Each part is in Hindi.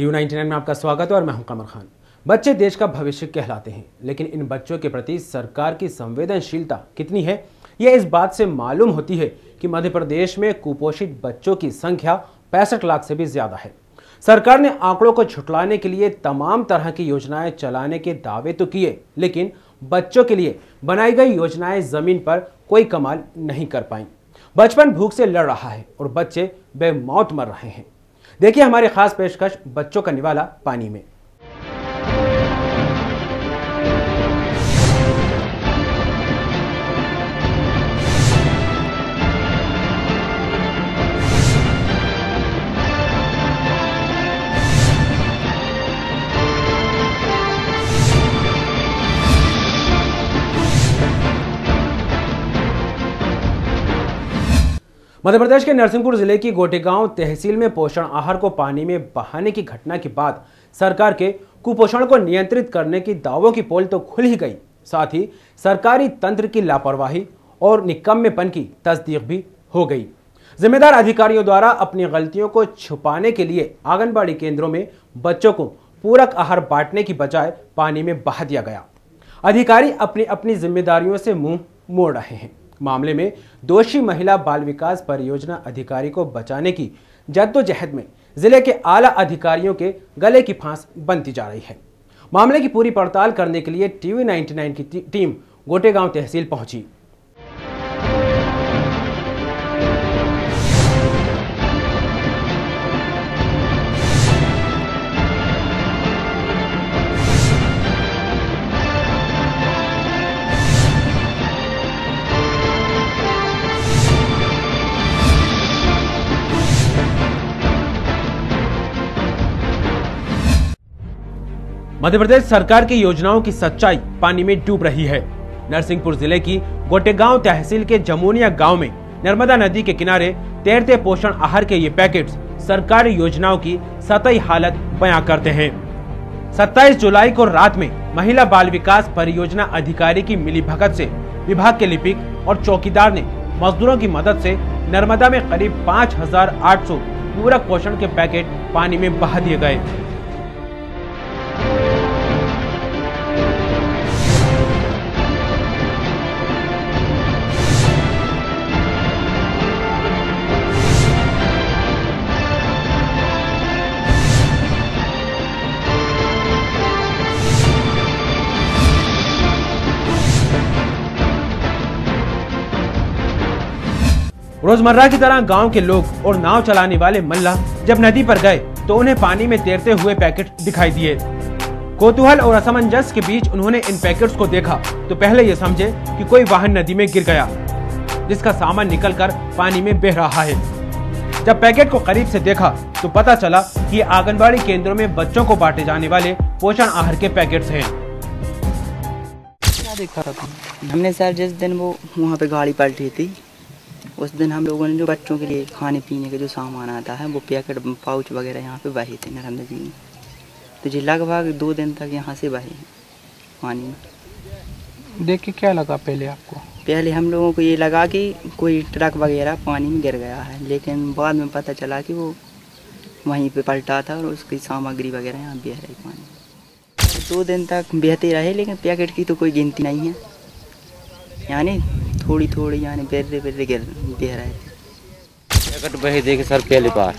टीवी 99 में आपका स्वागत है और मैं हूं कमर खान। बच्चे देश का भविष्य कहलाते हैं, लेकिन इन बच्चों के प्रति सरकार की संवेदनशीलता कितनी है, यह इस बात से मालूम होती है कि मध्य प्रदेश में कुपोषित बच्चों की संख्या 65 लाख से भी ज्यादा है। सरकार ने आंकड़ों को झुठलाने के लिए तमाम तरह की योजनाएं चलाने के दावे तो किए, लेकिन बच्चों के लिए बनाई गई योजनाएं जमीन पर कोई कमाल नहीं कर पाई। बचपन भूख से लड़ रहा है और बच्चे बेमौत मर रहे हैं। देखिए हमारी खास पेशकश बच्चों का निवाला पानी में। मध्य प्रदेश के नरसिंहपुर जिले की गोटेगांव तहसील में पोषण आहार को पानी में बहाने की घटना के बाद सरकार के कुपोषण को नियंत्रित करने की दावों की पोल तो खुल ही गई, साथ ही सरकारी तंत्र की लापरवाही और निकम्मेपन की तस्दीक भी हो गई। जिम्मेदार अधिकारियों द्वारा अपनी गलतियों को छुपाने के लिए आंगनबाड़ी केंद्रों में बच्चों को पूरक आहार बांटने की बजाय पानी में बहा दिया गया। अधिकारी अपनी अपनी जिम्मेदारियों से मुंह मोड़ रहे हैं। मामले में दोषी महिला बाल विकास परियोजना अधिकारी को बचाने की जद्दोजहद में जिले के आला अधिकारियों के गले की फांस बनती जा रही है। मामले की पूरी पड़ताल करने के लिए टीवी 99 की टीम गोटेगांव तहसील पहुंची। मध्य प्रदेश सरकार की योजनाओं की सच्चाई पानी में डूब रही है। नरसिंहपुर जिले की गोटेगांव तहसील के जमुनिया गांव में नर्मदा नदी के किनारे तैरते पोषण आहार के ये पैकेट्स सरकारी योजनाओं की सतही हालत बयां करते हैं। 27 जुलाई को रात में महिला बाल विकास परियोजना अधिकारी की मिलीभगत से विभाग के लिपिक और चौकीदार ने मजदूरों की मदद से नर्मदा में करीब 5800 पूरक पोषण के पैकेट पानी में बहा दिए गए। रोजमर्रा की तरह गांव के लोग और नाव चलाने वाले मल्लाह जब नदी पर गए तो उन्हें पानी में तैरते हुए पैकेट दिखाई दिए। कौतूहल और असमंजस के बीच उन्होंने इन पैकेट्स को देखा तो पहले ये समझे कि कोई वाहन नदी में गिर गया, जिसका सामान निकलकर पानी में बह रहा है। जब पैकेट को करीब से देखा तो पता चला कि आंगनबाड़ी केंद्रों में बच्चों को बांटे जाने वाले पोषण आहार के पैकेट्स हैं। क्या देखा था हमने सर, जिस दिन वो वहाँ पे गाड़ी पलटी थी उस दिन हम लोगों ने जो बच्चों के लिए खाने पीने के जो सामान आता है वो पैकेट पाउच वगैरह यहाँ पे बहे थे नर्मदा जी में। तो जी लगभग 2 दिन तक यहाँ से बहे पानी में। देख के क्या लगा पहले आपको? पहले हम लोगों को ये लगा कि कोई ट्रक वगैरह पानी में गिर गया है, लेकिन बाद में पता चला कि वो वहीं पे पलटा था और उसकी सामग्री वगैरह यहाँ बह रही पानी। 2 दिन तक बहते रहे, लेकिन पैकेट की तो कोई गिनती नहीं है, यानी थोड़ी थोड़ी यानी बेरे गिर बह रहे थे। पैकेट बहे देखे सर पहली बार।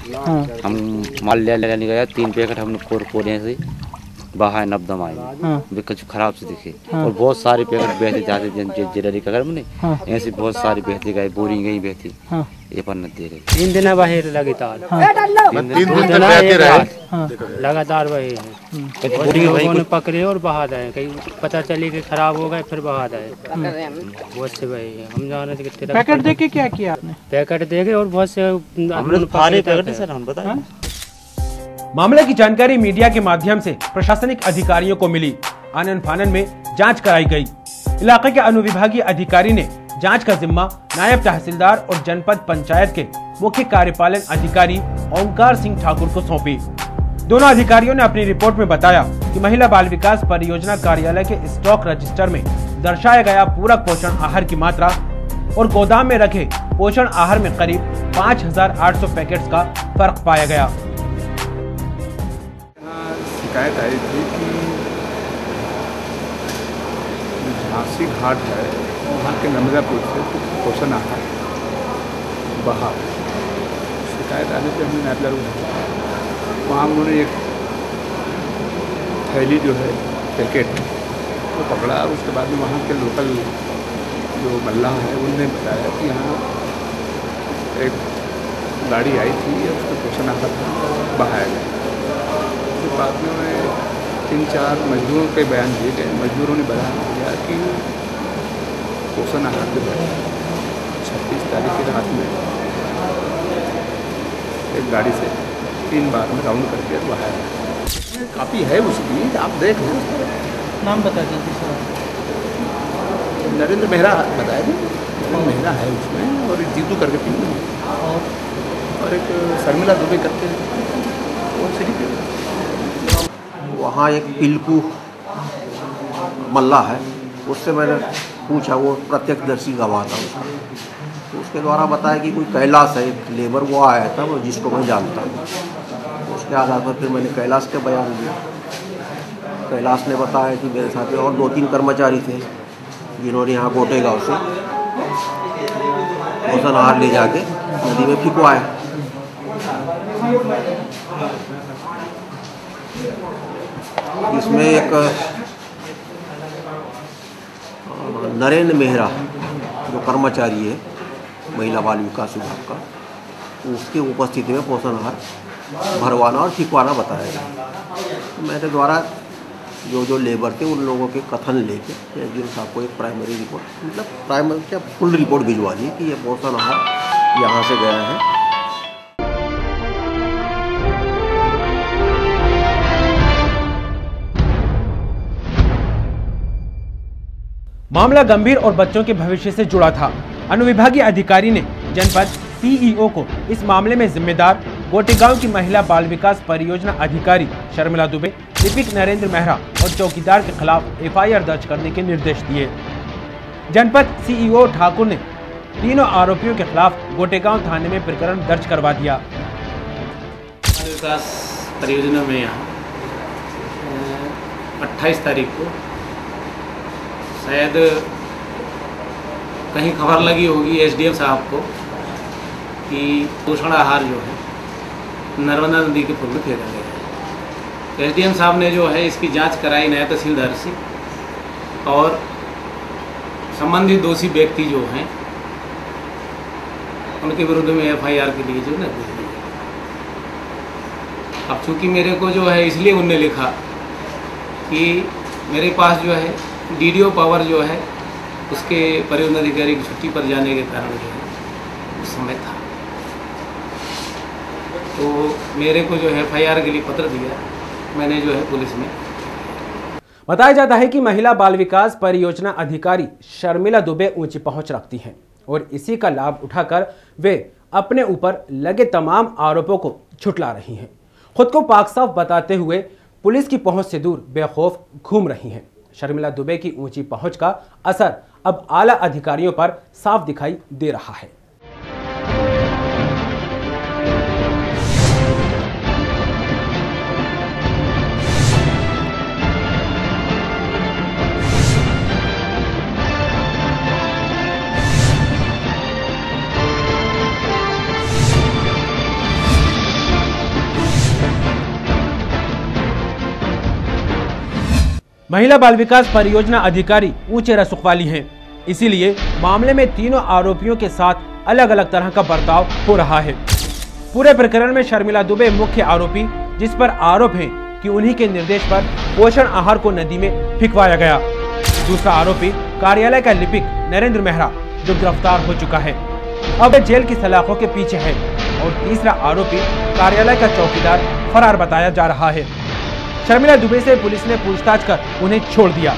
हम माल लेने गया, 3 पैकेट हमने कोरिया से बहा नबदम आए कुछ खराब से दिखे और बहुत सारे पैकेट बहते जाते जिले कगर में ऐसे बहुत सारी बहती गए, बोरी गई बहती ये पर न दे रहे। 3 दिन बाहर लगातार लगातार वही लोगों ने पकड़े और बहा दे, कहीं पता चली कि खराब हो गए फिर बहा दे। बहुत से वही है, हम जाने कितने पैकेट देके क्या किया आपने? पैकेट देखे और बहुत से सर हम बताएं। मामले की जानकारी मीडिया के माध्यम से प्रशासनिक अधिकारियों को मिली। आनन फानन में जांच कराई गई। इलाके के अनुविभागीय अधिकारी ने जांच का जिम्मा नायब तहसीलदार और जनपद पंचायत के मुख्य कार्यपालन अधिकारी ओंकार सिंह ठाकुर को सौंपी। दोनों अधिकारियों ने अपनी रिपोर्ट में बताया कि महिला बाल विकास परियोजना कार्यालय के स्टॉक रजिस्टर में दर्शाया गया पूरक पोषण आहार की मात्रा और गोदाम में रखे पोषण आहार में करीब 5800 पैकेट्स का फर्क पाया गया। शिकायत आई थी कि झांसी घाट है वहाँ के नर्मदापुर से कुछ पोषण आहार बहा। शिकायत आने से हमने नायब जरूर वहाँ उन्होंने एक थैली जो है पैकेट वो पकड़ा। उसके बाद में वहाँ के लोकल जो मल्लाह है उनने बताया कि यहाँ एक गाड़ी आई थी उसको पोषण आहार बहाया गया। उसके बाद में 3-4 मजदूरों के बयान दिए गए। मजदूरों ने बयान दिया कि पोषण आहार जो है 26 तारीख की रात में एक गाड़ी से 3 बार में राउंड करके बहाया। काफ़ी है उसकी, आप देख लें। नाम बता दीजिए सर। नरेंद्र मेहरा बताया था, मेहरा है उसमें, और एक जीतू करके 3 है और एक शर्मिला दुबे करके वो सिटी। वहाँ एक पिलकू मल्ला है, उससे मैंने पूछा, वो प्रत्यक्षदर्शी गवाह था उसका, तो उसके द्वारा बताया कि कोई कैलाश है एक लेबर, वो आया था वो जिसको मैं जानता हूँ। उसके आधार पर फिर मैंने कैलाश के बयान दिया। कैलाश ने बताया कि मेरे साथ और 2-3 कर्मचारी थे जिन्होंने यहाँ गोटेगांव से पोषण आहार ले जाके नदी में फिकवाया। इसमें एक नरेंद्र मेहरा जो कर्मचारी है महिला बाल विकास विभाग का, उसकी उपस्थिति में पोषण आहार भरवाना और फिकवाना बताया गया। मेरे द्वारा जो लेबर थे उन लोगों के कथन लेके एसडीएम साहब को एक प्राइमरी रिपोर्ट, मतलब प्राइमरी क्या फुल रिपोर्ट भिजवा दी कि ये पोषण आहार यहाँ से गया है। मामला गंभीर और बच्चों के भविष्य से जुड़ा था। अनुविभागीय अधिकारी ने जनपद सीईओ को इस मामले में जिम्मेदार गोटेगांव की महिला बाल विकास परियोजना अधिकारी शर्मिला दुबे, लिपिक नरेंद्र मेहरा और चौकीदार के खिलाफ एफआईआर दर्ज करने के निर्देश दिए। जनपद सीईओ ठाकुर ने तीनों आरोपियों के खिलाफ गोटेगांव थाने में प्रकरण दर्ज करवा दिया। बाल विकास परियोजना में यहाँ 28 तारीख को शायद कहीं खबर लगी होगी एसडीएम साहब को कि पोषण आहार जो है नर्मदा नदी के पुल में फेंका गया है। तो एसडीएम साहब ने जो है इसकी जांच कराई नया तहसीलदार से, और संबंधित दोषी व्यक्ति जो हैं उनके विरुद्ध में एफआईआर के लिए जो निर्देश दिए। अब चूँकि मेरे को जो है इसलिए उनने लिखा कि मेरे पास जो है डीडीओ पावर जो है उसके परियोजना अधिकारी की छुट्टी पर जाने के कारण जो है उस समय था, तो मेरे को जो है एफआईआर के लिए पत्र दिया। मैंने जो है पुलिस में बताया जाता है कि महिला बाल विकास परियोजना अधिकारी शर्मिला दुबे ऊंची पहुंच रखती हैं और इसी का लाभ उठाकर वे अपने ऊपर लगे तमाम आरोपों को झुठला रही हैं। खुद को पाक साफ बताते हुए पुलिस की पहुंच से दूर बेखौफ घूम रही हैं। शर्मिला दुबे की ऊंची पहुंच का असर अब आला अधिकारियों पर साफ दिखाई दे रहा है। महिला बाल विकास परियोजना अधिकारी ऊंचे रसूख वाली हैं, इसीलिए मामले में तीनों आरोपियों के साथ अलग अलग तरह का बर्ताव हो रहा है। पूरे प्रकरण में शर्मिला दुबे मुख्य आरोपी, जिस पर आरोप है कि उन्हीं के निर्देश पर पोषण आहार को नदी में फिकवाया गया। दूसरा आरोपी कार्यालय का लिपिक नरेंद्र मेहरा, जो गिरफ्तार हो चुका है, अब जेल की सलाखों के पीछे है। और तीसरा आरोपी कार्यालय का चौकीदार फरार बताया जा रहा है। शर्मिला दुबे से पुलिस ने पूछताछ कर उन्हें छोड़ दिया।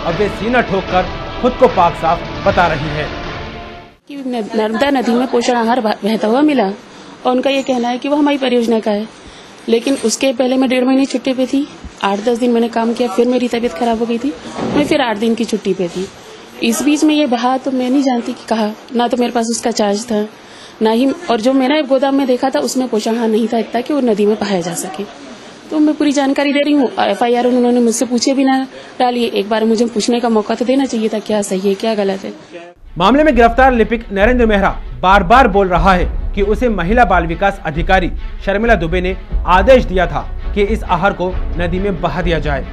अब वे सीना ठोककर खुद को पाक साफ बता रही है कि नर्मदा नदी में पोषण आहार बहता हुआ मिला और उनका ये कहना है कि वो हमारी परियोजना का है। लेकिन उसके पहले मैं 1.5 महीने छुट्टी पे थी, 8-10 दिन मैंने काम किया, फिर मेरी तबीयत खराब हो गई थी, मैं फिर 8 दिन की छुट्टी पे थी। इस बीच में ये बहा तो मैं नहीं जानती कि कहा, ना तो मेरे पास उसका चार्ज था, ना ही, और जो मैंने गोदाम में देखा था उसमें पोषण आहार नहीं था इतना कि वो नदी में बहाया जा सके। तो मैं पूरी जानकारी दे रही हूँ। FIR उन्होंने मुझसे पूछे भी ना डाली। एक बार मुझे पूछने का मौका तो देना चाहिए था, क्या सही है क्या गलत है। मामले में गिरफ्तार लिपिक नरेंद्र मेहरा बार बार बोल रहा है कि उसे महिला बाल विकास अधिकारी शर्मिला दुबे ने आदेश दिया था कि इस आहर को नदी में बहा दिया जाए,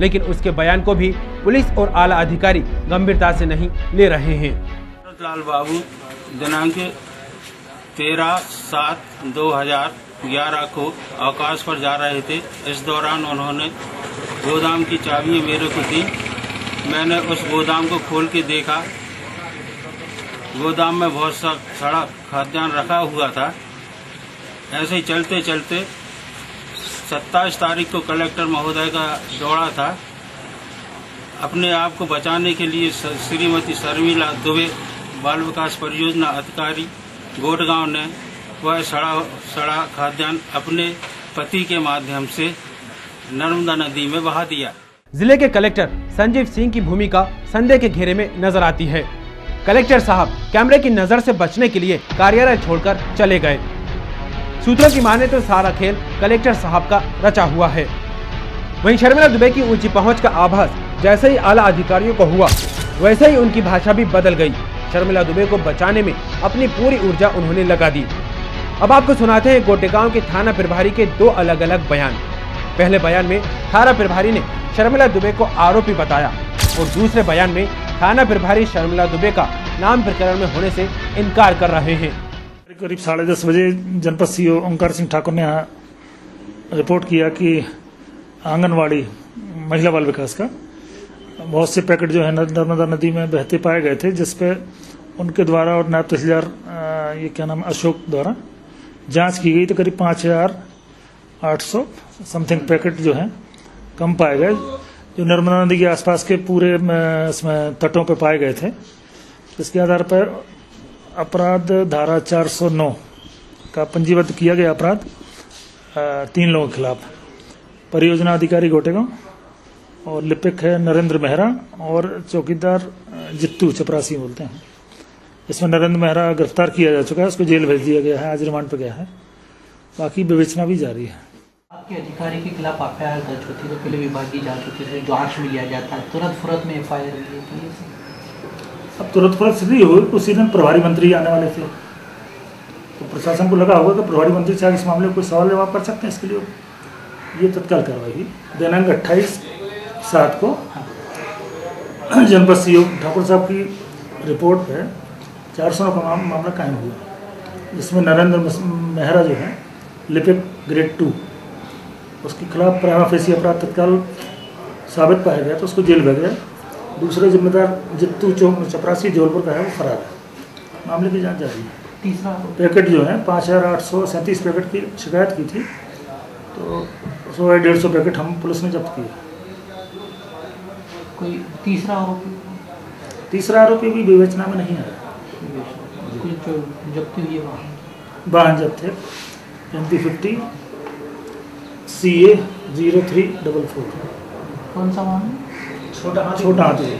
लेकिन उसके बयान को भी पुलिस और आला अधिकारी गंभीरता से नहीं ले रहे हैं। लाल बाबू दिनांक 13/7/2011 को अवकाश पर जा रहे थे। इस दौरान उन्होंने गोदाम की चाबी मेरे को दी। मैंने उस गोदाम को खोल के देखा। गोदाम में बहुत सा सड़ा खाद्यान्न रखा हुआ था। ऐसे ही चलते चलते 27 तारीख को कलेक्टर महोदय का दौरा था। अपने आप को बचाने के लिए श्रीमती शर्मिला दुबे बाल विकास परियोजना अधिकारी गोटगांव ने वह सड़ा खाद्यान्न अपने पति के माध्यम से नर्मदा नदी में बहा दिया। जिले के कलेक्टर संजीव सिंह की भूमिका संदेह के घेरे में नजर आती है। कलेक्टर साहब कैमरे की नजर से बचने के लिए कार्यालय छोड़कर चले गए। सूत्रों की माने तो सारा खेल कलेक्टर साहब का रचा हुआ है। वहीं शर्मिला दुबे की ऊंची पहुंच का आभास जैसे ही आला अधिकारियों को हुआ, वैसे ही उनकी भाषा भी बदल गई। शर्मिला दुबे को बचाने में अपनी पूरी ऊर्जा उन्होंने लगा दी। अब आपको सुनाते हैं गोटेगांव के थाना प्रभारी के दो अलग अलग बयान। पहले बयान में थाना प्रभारी ने शर्मिला दुबे को आरोपी बताया और दूसरे बयान में थाना प्रभारी शर्मिला दुबे का नाम प्रकरण में होने से इनकार कर रहे हैं। करीब 10:30 बजे जनपद सीओ ओंकार सिंह ठाकुर ने यहाँ रिपोर्ट किया कि आंगनवाड़ी महिला बाल विकास का बहुत से पैकेट जो है नर्मदा नदी में बहते पाए गए थे, जिसपे उनके द्वारा और नायब तहसीलदार ये क्या नाम अशोक द्वारा जांच की गई तो करीब 5800 समथिंग पैकेट जो है कम पाए गए, जो नर्मदा नदी के आसपास के पूरे इसमें तटों पे पाए गए थे। इसके आधार पर अपराध धारा 409 का पंजीबद्ध किया गया अपराध 3 लोगों के खिलाफ। परियोजना अधिकारी गोटेगांव और लिपिक है नरेंद्र मेहरा और चौकीदार जित्तू चपरासी बोलते हैं। इसमें नरेंद्र मेहरा गिरफ्तार किया जा चुका है, उसको जेल भेज दिया गया है, आज रिमांड पर गया है। बाकी विवेचना भी जारी है। आपके अधिकारी के खिलाफ FIR दर्ज होती है तो पहले विभागीय जांच होती है, जांच में लिया जाता है, तुरंत में FIR हुई है। अब तुरंत नहीं हुई, उसी दिन प्रभारी मंत्री आने वाले थे तो प्रशासन को लगा होगा कि प्रभारी मंत्री चाहे इस मामले में कोई सवाल जवाब कर सकते हैं, इसके लिए ये तत्काल कार्रवाई हुई। दिनांक 28/7 को जनपद सीओ ठाकुर साहब की रिपोर्ट पे 400 का मामला कायम हुआ, जिसमें नरेंद्र मेहरा जो है लिपिक ग्रेड 2 उसके खिलाफ प्राइमा फेसी अपराध तत्काल साबित पाया गया तो उसको जेल भेज गया। दूसरे जिम्मेदार जित्तू चपरासी जबलपुर का है, वो फरार है। मामले की जांच जारी है। तीसरा पैकेट जो है 5837 पैकेट की शिकायत की थी, तो 100-150 पैकेट हम पुलिस ने जब्त किए। कोई तीसरा आरोपी भी विवेचना में नहीं आया। जब्ती हुई है वाहन जब्त है MP50 CA 0344। कौन सा वाहन? छोटा हाथी।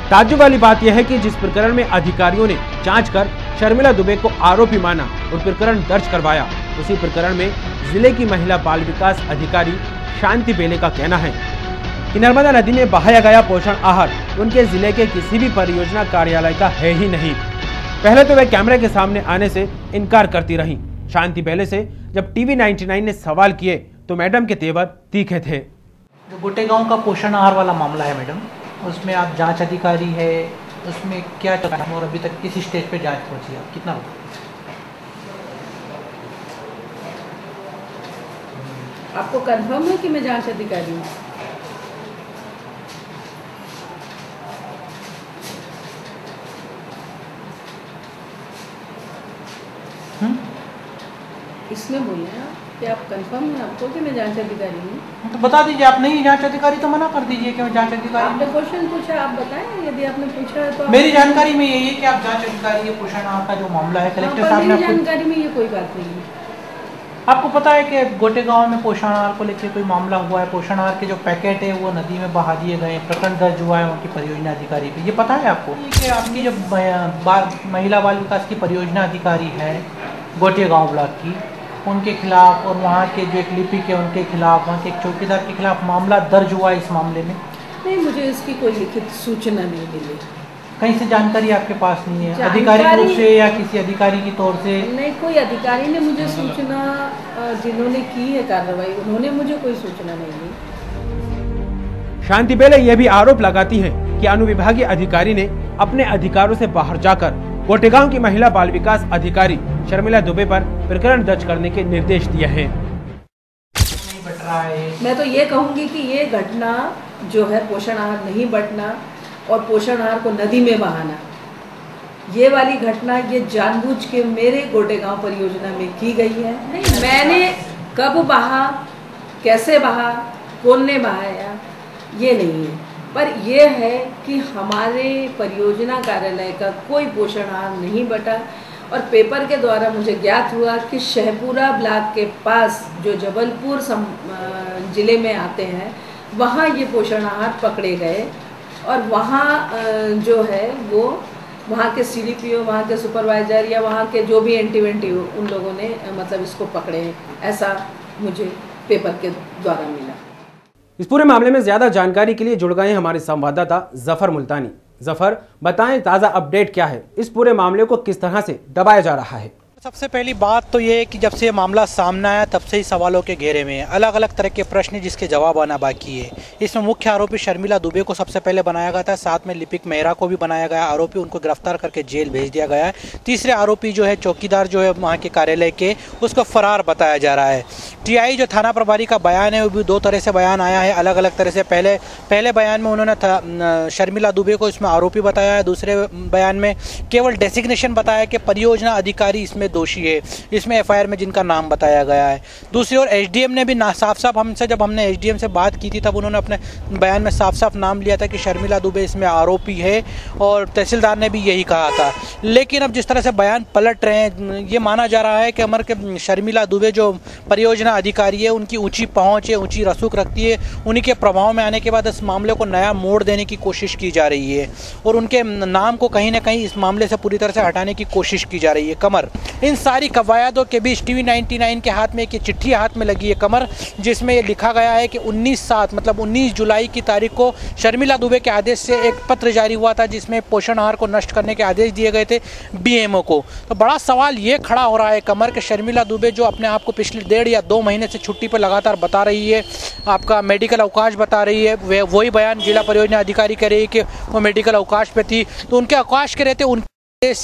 ताज्जुब वाली बात यह है कि जिस प्रकरण में अधिकारियों ने जांच कर शर्मिला दुबे को आरोपी माना और प्रकरण दर्ज करवाया, उसी प्रकरण में जिले की महिला बाल विकास अधिकारी शांति बेले का कहना है कि नर्मदा नदी में बहाया गया पोषण आहार उनके जिले के किसी भी परियोजना कार्यालय का है ही नहीं। पहले तो वे कैमरे के सामने आने से इनकार करती रहीं। शांति बेले से जब TV 99 ने सवाल किए तो मैडम के तेवर तीखे थे। जो गोटेगांव का पोषण आहार वाला मामला है मैडम, उसमें आप जांच अधिकारी है, उसमें क्या चल रहा है और अभी तक किस स्टेज पे जांच पहुंची है, कितना होगा? आपको कंफर्म है कि मैं जांच अधिकारी हूँ? इसमें बोलिए आप कि आप कंफर्म है आपको कि मैं जांच अधिकारी हूँ? तो बता दीजिए, आप नहीं जांच अधिकारी तो मना कर दीजिए कि मैं जांच अधिकारी। आपने क्वेश्चन पूछा, आप बताएं। यदि आपने पूछा है तो मेरी जानकारी में यही है कि आप जांच अधिकारी है। पोषण आहार का जो मामला है कलेक्टर साहब ने जानकारी में ये कोई बात नहीं है। आपको पता है कि गोटेगांव में पोषण आहार को लेकर कोई मामला हुआ है, पोषण आहार के जो पैकेट है वो नदी में बहा दिए गए, प्रकरण दर्ज हुआ है उनकी परियोजना अधिकारी पे। ये पता है आपको कि आपकी जो महिला बाल विकास की परियोजना अधिकारी है गोटेगांव ब्लॉक की, उनके खिलाफ और वहाँ के जो एक लिपिक है उनके खिलाफ, वहाँ के एक चौकीदार के खिलाफ मामला दर्ज हुआ है इस मामले में? नहीं, मुझे इसकी कोई लिखित सूचना नहीं मिली। कहीं से जानकारी आपके पास नहीं है, आधिकारिक रूप से या किसी अधिकारी की तौर से? नहीं, कोई अधिकारी ने मुझे सूचना, जिन्होंने की है कार्रवाई उन्होंने मुझे कोई सूचना नहीं दी। शांति बेले यह भी आरोप लगाती हैं कि अनुविभागीय अधिकारी ने अपने अधिकारों से बाहर जाकर गोटेगांव की महिला बाल विकास अधिकारी शर्मिला दुबे पर प्रकरण दर्ज करने के निर्देश दिए हैं। मैं तो ये कहूँगी कि ये घटना जो है पोषण आहार नहीं बंटना और पोषण आहार को नदी में बहाना, ये वाली घटना ये जानबूझ के मेरे गोटेगांव परियोजना में की गई है। नहीं, मैंने कब बहा, कैसे बहा, कौन ने बहाया, ये नहीं है, पर यह है कि हमारे परियोजना कार्यालय का कोई पोषण आहार नहीं बटा। और पेपर के द्वारा मुझे ज्ञात हुआ कि शहपुरा ब्लॉक के पास जो जबलपुर जिले में आते हैं वहाँ ये पोषण आहार पकड़े गए और वहाँ जो है वो वहाँ के CDPO, वहाँ के सुपरवाइजर या वहाँ के जो भी एंटी उन लोगों ने मतलब इसको पकड़े, ऐसा मुझे पेपर के द्वारा मिला। इस पूरे मामले में ज्यादा जानकारी के लिए जुड़ गए हैं हमारे संवाददाता जफर मुल्तानी। जफर, बताएं ताज़ा अपडेट क्या है, इस पूरे मामले को किस तरह से दबाया जा रहा है? सबसे पहली बात तो ये है कि जब से ये मामला सामने आया तब से ही सवालों के घेरे में है, अलग अलग तरह के प्रश्न जिसके जवाब आना बाकी है। इसमें मुख्य आरोपी शर्मिला दुबे को सबसे पहले बनाया गया था, साथ में लिपिक मेहरा को भी बनाया गया आरोपी, उनको गिरफ्तार करके जेल भेज दिया गया है। तीसरे आरोपी जो है चौकीदार जो है वहाँ के कार्यालय के, उसको फरार बताया जा रहा है। TI जो थाना प्रभारी का बयान है वो भी दो तरह से बयान आया है, अलग अलग तरह से। पहले बयान में उन्होंने शर्मिला दुबे को इसमें आरोपी बताया है, दूसरे बयान में केवल डेसिग्नेशन बताया कि परियोजना अधिकारी इसमें दोषी है, इसमें FIR में जिनका नाम बताया गया है। दूसरी ओर SDM ने भी साफ साफ हमसे, जब हमने SDM से बात की थी तब उन्होंने अपने बयान में साफ साफ नाम लिया था कि शर्मिला दुबे इसमें आरोपी है, और तहसीलदार ने भी यही कहा था। लेकिन अब जिस तरह से बयान पलट रहे हैं, ये माना जा रहा है कि अमर के शर्मिला दुबे जो परियोजना अधिकारी है उनकी ऊंची पहुंच है, ऊंची रसूख रखती है, उन्हीं के प्रभाव में आने के बाद इस मामले को नया मोड़ देने की कोशिश की जा रही है और उनके नाम को कहीं ना कहीं इस मामले से पूरी तरह से हटाने की कोशिश की जा रही है। कमर, इन सारी कवायदों के बीच TV99 के हाथ में एक चिट्ठी हाथ में लगी है कमर, जिसमें ये लिखा गया है कि 19/7 मतलब 19 जुलाई की तारीख को शर्मिला दुबे के आदेश से एक पत्र जारी हुआ था जिसमें पोषण आहार को नष्ट करने के आदेश दिए गए थे BMO को। तो बड़ा सवाल ये खड़ा हो रहा है कमर कि शर्मिला दुबे जो अपने आप को पिछले 1.5 या 2 महीने से छुट्टी पर लगातार बता रही है, आपका मेडिकल अवकाश बता रही है, वही बयान जिला परियोजना अधिकारी कह रही है कि वो मेडिकल अवकाश पे थी, तो उनके अवकाश के रहते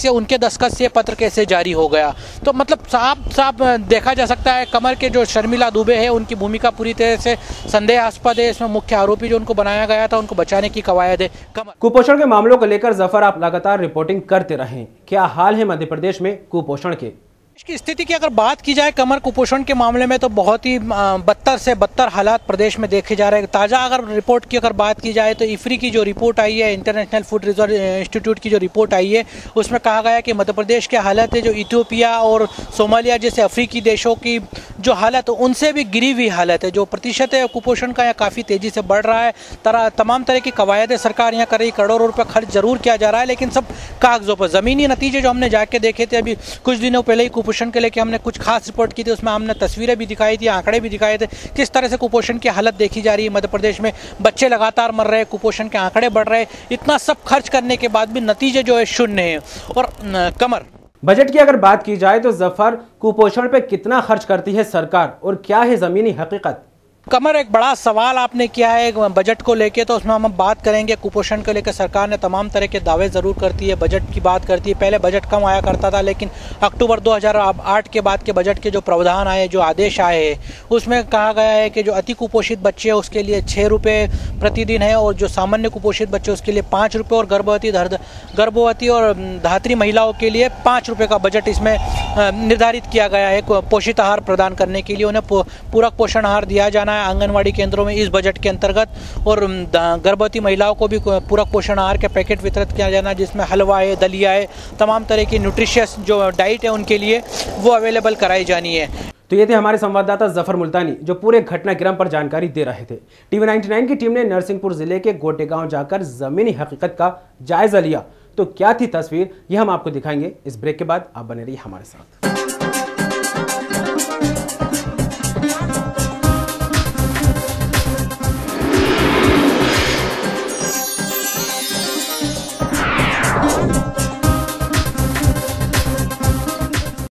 उनके दस्तखत से पत्र कैसे जारी हो गया? तो मतलब साफ देखा जा सकता है कमर के जो शर्मिला दुबे है उनकी भूमिका पूरी तरह से संदेहास्पद है। इसमें मुख्य आरोपी जो उनको बनाया गया था उनको बचाने की कवायद है। कमर, कुपोषण के मामलों को लेकर जफर आप लगातार रिपोर्टिंग करते रहे, क्या हाल है मध्य प्रदेश में कुपोषण के? की स्थिति की अगर बात की जाए कमर, कुपोषण के मामले में तो बहुत ही बदतर से बदतर हालात प्रदेश में देखे जा रहे हैं। ताज़ा अगर रिपोर्ट की अगर बात की जाए तो IFRI की जो रिपोर्ट आई है, इंटरनेशनल फूड रिसर्च इंस्टीट्यूट की जो रिपोर्ट आई है, उसमें कहा गया है कि मध्य प्रदेश की हालत है जो इथियोपिया और सोमालिया जैसे अफ्रीकी देशों की जो हालत है उनसे भी गिरी हुई हालत है। जो प्रतिशत है कुपोषण का यहाँ काफ़ी तेज़ी से बढ़ रहा है। तमाम तरह की कवायदें सरकार यहाँ कर रही, करोड़ों रुपये खर्च जरूर किया जा रहा है, लेकिन सब कागजों पर। ज़मीनी नतीजे जो हमने जाके देखे थे अभी कुछ दिनों पहले ही कुपोषण के लेके हमने कुछ खास रिपोर्ट की थी, उसमें हमने तस्वीरें भी दिखाई थी, आंकड़े भी दिखाए थे किस तरह से कुपोषण की हालत देखी जा रही है। मध्य प्रदेश में बच्चे लगातार मर रहे हैं, कुपोषण के आंकड़े बढ़ रहे हैं, इतना सब खर्च करने के बाद भी नतीजे जो है शून्य है। और कमर, बजट की अगर बात की जाए तो जफर, कुपोषण पे कितना खर्च करती है सरकार और क्या है जमीनी हकीकत? कमर, एक बड़ा सवाल आपने किया है बजट को लेके, तो उसमें हम बात करेंगे। कुपोषण को लेकर सरकार ने तमाम तरह के दावे ज़रूर करती है, बजट की बात करती है। पहले बजट कम आया करता था, लेकिन अक्टूबर 2008 के बाद के बजट के जो प्रावधान आए, जो आदेश आए हैं, उसमें कहा गया है कि जो अति कुपोषित बच्चे हैं उसके लिए 6 रुपये प्रतिदिन है, और जो सामान्य कुपोषित बच्चे उसके लिए 5 रुपये, और गर्भवती और धात्री महिलाओं के लिए 5 रुपये का बजट इसमें निर्धारित किया गया है पोषित आहार प्रदान करने के लिए। उन्हें पूरक पोषण आहार दिया जाना है आंगनवाड़ी केंद्रों में इस बजट के अंतर्गत, और गर्भवती महिलाओं को भी पूरक पोषण आहार के पैकेट वितरित किया जाना, जिसमें हलवा है, दलिया है, तमाम तरह की न्यूट्रिशियस जो डाइट है उनके लिए वो अवेलेबल कराई जानी है। तो ये थे हमारे संवाददाता जफर मुल्तानी जो पूरे घटनाक्रम पर जानकारी दे रहे थे। TV99 की टीम ने नरसिंहपुर जिले के गोटेगांव जाकर जमीनी हकीकत का जायजा लिया। तो क्या थी तस्वीर, ये हम आपको दिखाएंगे इस ब्रेक के बाद। आप बने रहिए हमारे साथ।